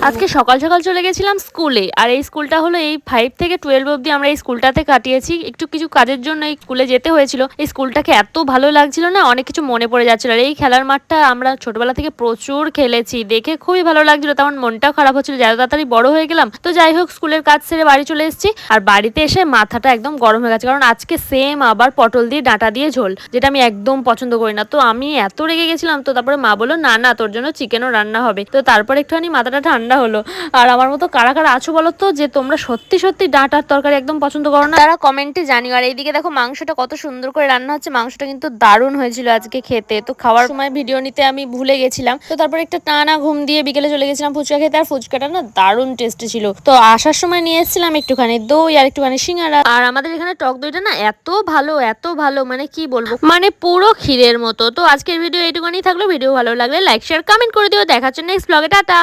আজকে সকাল সকাল চলে গেছিলাম স্কুলে। আর এই স্কুলটা হলো এই 5 থেকে 12 অবধি আমরা এই স্কুলটাতে কাটিয়েছি। একটু কিছু কাজের জন্য এই স্কুলে যেতে হয়েছিল। এই স্কুলটাকে এত ভালো লাগছিল না, অনেক কিছু মনে পড়ে যাচ্ছিল। আর এই খেলার মাঠটা আমরা ছোটবেলা থেকে প্রচুর খেলেছি, দেখে খুবই ভালো লাগছিল। তেমন মনটাও খারাপ হচ্ছিল যে এত তাড়াতাড়ি বড় হয়ে গেলাম। তো যাই হোক, স্কুলের কাজ সেরে বাড়ি চলে এসেছি। আর বাড়িতে এসে মাথাটা একদম গরম হয়ে গেছে, কারণ আজকে সেম আবার পটল দিয়ে ডাঁটা দিয়ে ঝোল, যেটা আমি একদম পছন্দ করি না। তো আমি এত রেগে গেছিলাম। তো তারপরে মা বললো না না, তোর জন্য চিকেনও রান্না হবে। তো তারপরে একটুখানি মাথাটা ঠান্ডা হলো। আর আমার মতো কারা কারা আছো বলো তো, যে তোমরা সত্যি সত্যি ডাঁটার তরকারি একদম পছন্দ করো না, তারা কমেন্টে জানিও। আর এইদিকে দেখো মাংসটা কত সুন্দর করে রান্না হচ্ছে। মাংসটা কিন্তু দারুণ হয়েছিল আজকে খেতে। তো খাওয়ার সময় ভিডিও নিতে আমি ভুলে গেছিলাম। তো তারপরে একটা টানা ঘুম দিয়ে বিকেলে চলে গেছিলাম ফুচকা খেতে। আর ফুচকাটা না দারুণ টেস্টি ছিল। তো আসার সময় নিয়ে এসেছিলাম একটুখানি দই আর একটুখানি সিঙ্গারা। আর আমাদের এখানে টক দইটা না এত ভালো এত ভালো, মানে কি বলবো, মানে পুরো ক্ষীরের মতো। তো আজকের ভিডিও এইটুকুনি থাকলো। ভিডিও ভালো লাগলে লাইক শেয়ার কমেন্ট করে দিও। দেখার জন্য নেক্সট ব্লগে, টাটা।